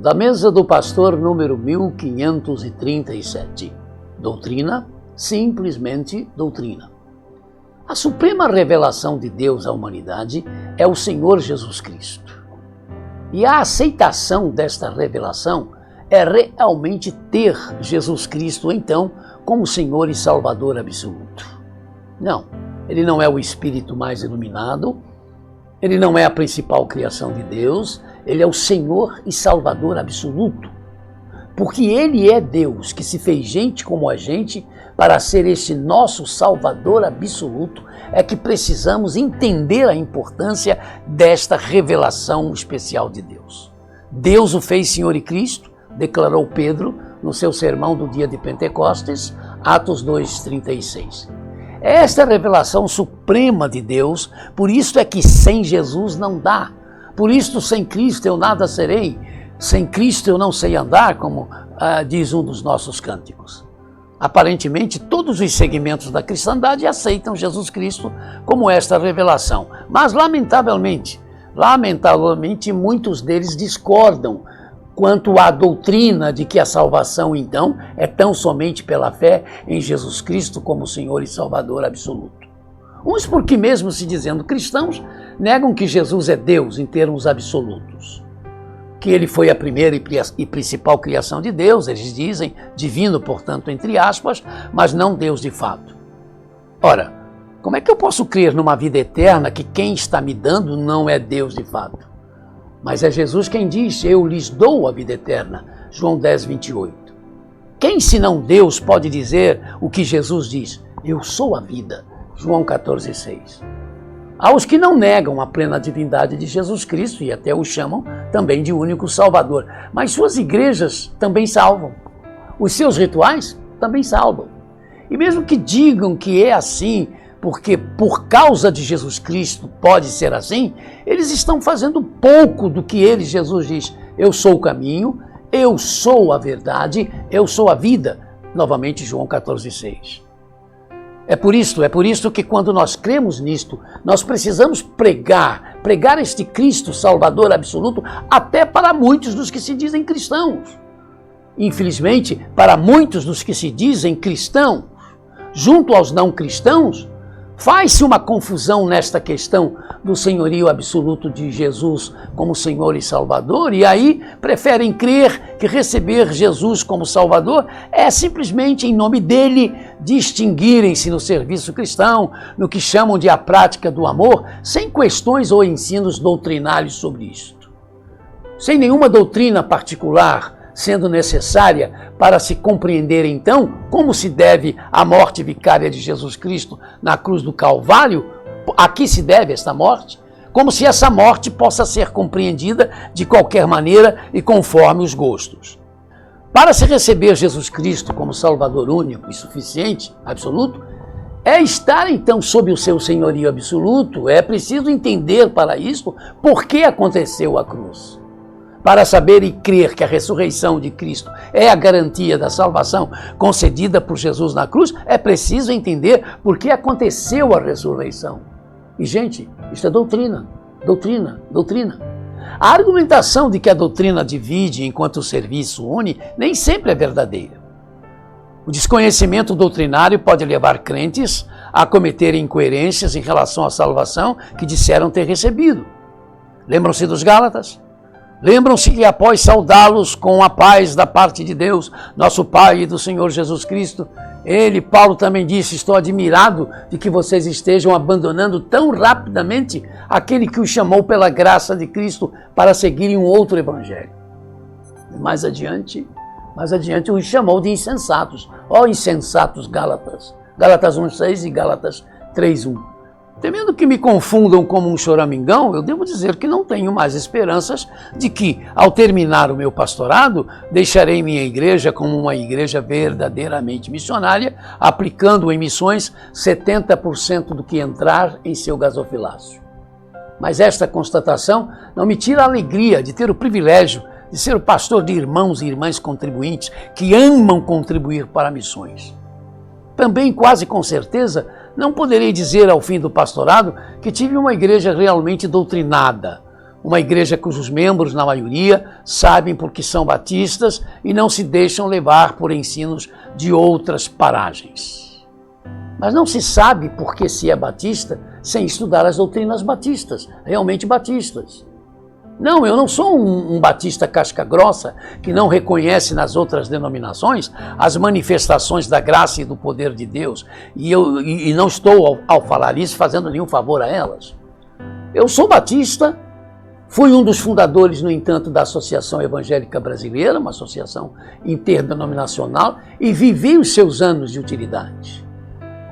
Da mesa do pastor número 1537. Doutrina, simplesmente doutrina. A suprema revelação de Deus à humanidade é o Senhor Jesus Cristo. E a aceitação desta revelação é realmente ter Jesus Cristo, então, como Senhor e Salvador absoluto. Não, ele não é o Espírito mais iluminado, ele não é a principal criação de Deus, ele é o Senhor e Salvador absoluto. Porque ele é Deus que se fez gente como a gente para ser este nosso Salvador absoluto, é que precisamos entender a importância desta revelação especial de Deus. Deus o fez Senhor e Cristo, declarou Pedro no seu sermão do dia de Pentecostes, Atos 2:36. Esta é a revelação suprema de Deus, por isso é que sem Jesus não dá. Por isso, sem Cristo eu nada serei, sem Cristo eu não sei andar, como diz um dos nossos cânticos. Aparentemente, todos os segmentos da cristandade aceitam Jesus Cristo como esta revelação, mas lamentavelmente, muitos deles discordam quanto à doutrina de que a salvação, então, é tão somente pela fé em Jesus Cristo como Senhor e Salvador absoluto. Uns, porque mesmo se dizendo cristãos, negam que Jesus é Deus em termos absolutos. Que ele foi a primeira e principal criação de Deus, eles dizem, divino, portanto, entre aspas, mas não Deus de fato. Ora, como é que eu posso crer numa vida eterna que quem está me dando não é Deus de fato? Mas é Jesus quem diz, eu lhes dou a vida eterna, João 10:28. Quem senão Deus pode dizer o que Jesus diz? Eu sou a vida, João 14:6. Aos que não negam a plena divindade de Jesus Cristo e até o chamam também de único Salvador, mas suas igrejas também salvam. Os seus rituais também salvam. E mesmo que digam que é assim, porque por causa de Jesus Cristo pode ser assim, eles estão fazendo pouco do que ele, Jesus, diz. Eu sou o caminho, eu sou a verdade, eu sou a vida. Novamente, João 14:6. É por isso que quando nós cremos nisto, nós precisamos pregar este Cristo Salvador absoluto até para muitos dos que se dizem cristãos. Infelizmente, para muitos dos que se dizem cristãos, junto aos não cristãos, faz-se uma confusão nesta questão do senhorio absoluto de Jesus como Senhor e Salvador, e aí preferem crer que receber Jesus como Salvador é simplesmente, em nome dele, distinguirem-se no serviço cristão, no que chamam de a prática do amor, sem questões ou ensinos doutrinários sobre isto. Sem nenhuma doutrina particular sendo necessária para se compreender, então, como se deve a morte vicária de Jesus Cristo na cruz do Calvário, a que se deve esta morte, como se essa morte possa ser compreendida de qualquer maneira e conforme os gostos. Para se receber Jesus Cristo como Salvador único e suficiente, absoluto, é estar então sob o seu senhorio absoluto, é preciso entender para isso por que aconteceu a cruz. Para saber e crer que a ressurreição de Cristo é a garantia da salvação concedida por Jesus na cruz, é preciso entender por que aconteceu a ressurreição. E, gente, isso é doutrina. A argumentação de que a doutrina divide enquanto o serviço une nem sempre é verdadeira. O desconhecimento doutrinário pode levar crentes a cometerem incoerências em relação à salvação que disseram ter recebido. Lembram-se dos Gálatas? Lembram-se que após saudá-los com a paz da parte de Deus, nosso Pai e do Senhor Jesus Cristo, Paulo também disse, estou admirado de que vocês estejam abandonando tão rapidamente aquele que os chamou pela graça de Cristo para seguirem um outro evangelho. Mais adiante os chamou de insensatos. Ó insensatos Gálatas. Gálatas 1:6 e Gálatas 3:1. Temendo que me confundam como um choramingão, eu devo dizer que não tenho mais esperanças de que, ao terminar o meu pastorado, deixarei minha igreja como uma igreja verdadeiramente missionária, aplicando em missões 70% do que entrar em seu gasofilácio. Mas esta constatação não me tira a alegria de ter o privilégio de ser o pastor de irmãos e irmãs contribuintes que amam contribuir para missões. Também, quase com certeza, não poderei dizer ao fim do pastorado que tive uma igreja realmente doutrinada, Uma igreja cujos membros, na maioria, sabem porque são batistas e não se deixam levar por ensinos de outras paragens. Mas não se sabe por que se é batista sem estudar as doutrinas batistas, realmente batistas. Não, eu não sou um batista casca grossa que não reconhece nas outras denominações as manifestações da graça e do poder de Deus. E não estou, ao falar isso, fazendo nenhum favor a elas. Eu sou batista, fui um dos fundadores, no entanto, da Associação Evangélica Brasileira, uma associação interdenominacional, e vivi os seus anos de utilidade.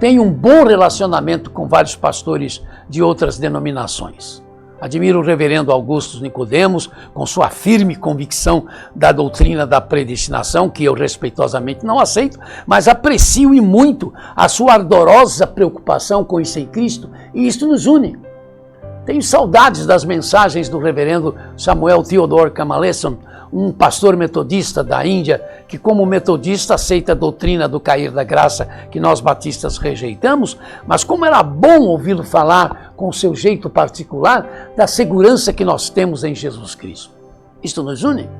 Tenho um bom relacionamento com vários pastores de outras denominações. Admiro o reverendo Augusto Nicodemos, com sua firme convicção da doutrina da predestinação, que eu respeitosamente não aceito, mas aprecio e muito a sua ardorosa preocupação com isso em Cristo, e isto nos une. Tenho saudades das mensagens do reverendo Samuel Theodore Kamaleson, um pastor metodista da Índia, que como metodista aceita a doutrina do cair da graça que nós batistas rejeitamos, mas como era bom ouvi-lo falar com seu jeito particular da segurança que nós temos em Jesus Cristo. Isto nos une.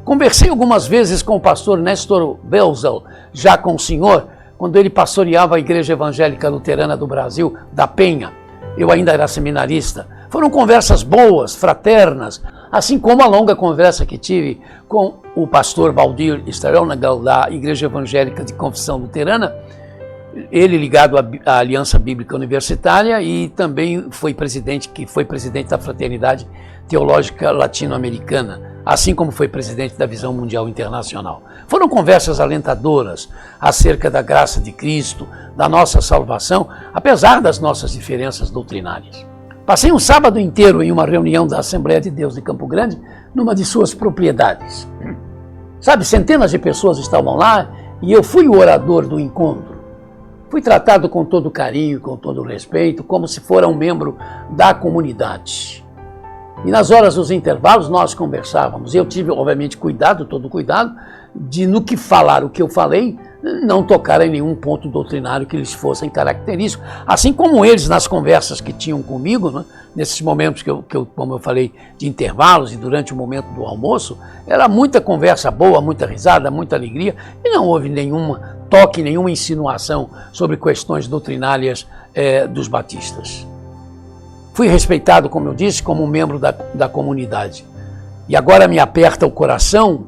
Conversei algumas vezes com o pastor Néstor Belzel, já com o senhor, quando ele pastoreava a Igreja Evangélica Luterana do Brasil, da Penha. Eu ainda era seminarista. Foram conversas boas, fraternas, assim como a longa conversa que tive com o pastor Valdir Staronagal, da Igreja Evangélica de Confissão Luterana, ele ligado à Aliança Bíblica Universitária e também foi presidente da Fraternidade Teológica Latino-Americana, assim como foi presidente da Visão Mundial Internacional. Foram conversas alentadoras acerca da graça de Cristo, da nossa salvação, apesar das nossas diferenças doutrinárias. Passei um sábado inteiro em uma reunião da Assembleia de Deus de Campo Grande, numa de suas propriedades. Sabe, centenas de pessoas estavam lá e eu fui o orador do encontro. Fui tratado com todo carinho, com todo respeito, como se fora um membro da comunidade. E nas horas dos intervalos nós conversávamos. Eu tive, obviamente, todo cuidado, de no que falar o que eu falei, não tocar em nenhum ponto doutrinário que lhes fossem característicos. Assim como eles, nas conversas que tinham comigo, né, nesses momentos que eu, como eu falei, de intervalos e durante o momento do almoço, era muita conversa boa, muita risada, muita alegria, e não houve nenhum toque, nenhuma insinuação sobre questões doutrinárias dos batistas. Fui respeitado, como eu disse, como um membro da comunidade. E agora me aperta o coração,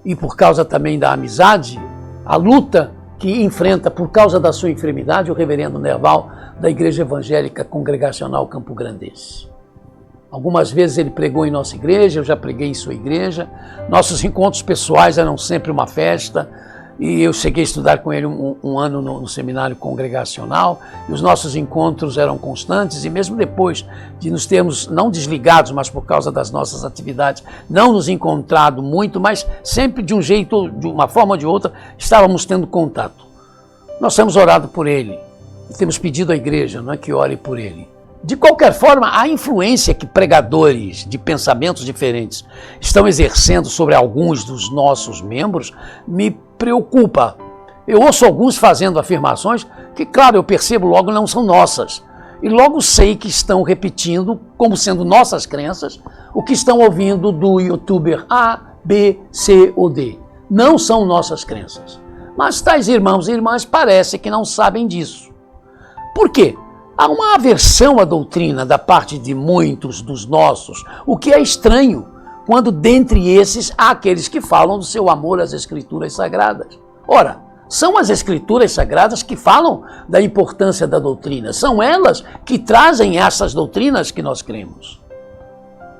e por causa também da amizade, a luta que enfrenta por causa da sua enfermidade o reverendo Nerval, da Igreja Evangélica Congregacional Campo Grandense. Algumas vezes ele pregou em nossa igreja, eu já preguei em sua igreja. Nossos encontros pessoais eram sempre uma festa, e eu cheguei a estudar com ele um ano no seminário congregacional, e os nossos encontros eram constantes, e mesmo depois de nos termos, não desligados, mas por causa das nossas atividades, não nos encontrado muito, mas sempre de um jeito, de uma forma ou de outra, estávamos tendo contato. Nós temos orado por ele, e temos pedido à igreja, não é, que ore por ele. De qualquer forma, a influência que pregadores de pensamentos diferentes estão exercendo sobre alguns dos nossos membros me preocupa. Eu ouço alguns fazendo afirmações que, claro, eu percebo logo não são nossas. E logo sei que estão repetindo, como sendo nossas crenças, o que estão ouvindo do youtuber A, B, C ou D. Não são nossas crenças. Mas tais irmãos e irmãs parece que não sabem disso. Por quê? Há uma aversão à doutrina da parte de muitos dos nossos, o que é estranho, quando dentre esses há aqueles que falam do seu amor às Escrituras Sagradas. Ora, são as Escrituras Sagradas que falam da importância da doutrina, são elas que trazem essas doutrinas que nós cremos.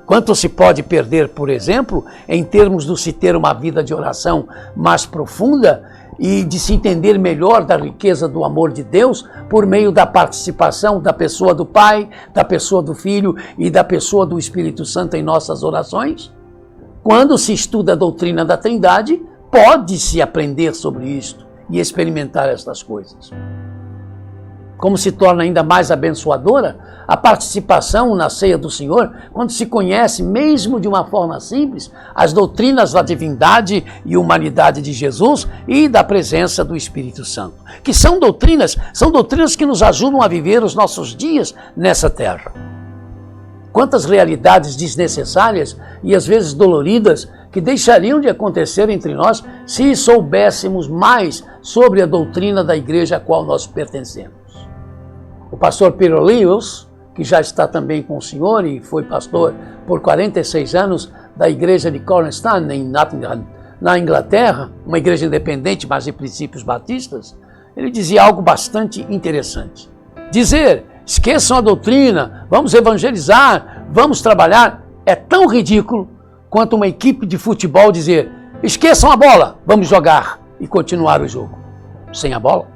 Quanto se pode perder, por exemplo, em termos de se ter uma vida de oração mais profunda e de se entender melhor da riqueza do amor de Deus por meio da participação da pessoa do Pai, da pessoa do Filho e da pessoa do Espírito Santo em nossas orações? Quando se estuda a doutrina da Trindade, pode-se aprender sobre isto e experimentar estas coisas. Como se torna ainda mais abençoadora a participação na ceia do Senhor, quando se conhece, mesmo de uma forma simples, as doutrinas da divindade e humanidade de Jesus e da presença do Espírito Santo, que são doutrinas que nos ajudam a viver os nossos dias nessa terra. quantas realidades desnecessárias e às vezes doloridas que deixariam de acontecer entre nós se soubéssemos mais sobre a doutrina da igreja a qual nós pertencemos. O pastor Peter Lewis, que já está também com o senhor e foi pastor por 46 anos da igreja de Cornerstone, em Nottingham, na Inglaterra, uma igreja independente, mas de princípios batistas, ele dizia algo bastante interessante. Dizer, esqueçam a doutrina, vamos evangelizar, vamos trabalhar, é tão ridículo quanto uma equipe de futebol dizer, esqueçam a bola, vamos jogar e continuar o jogo. Sem a bola.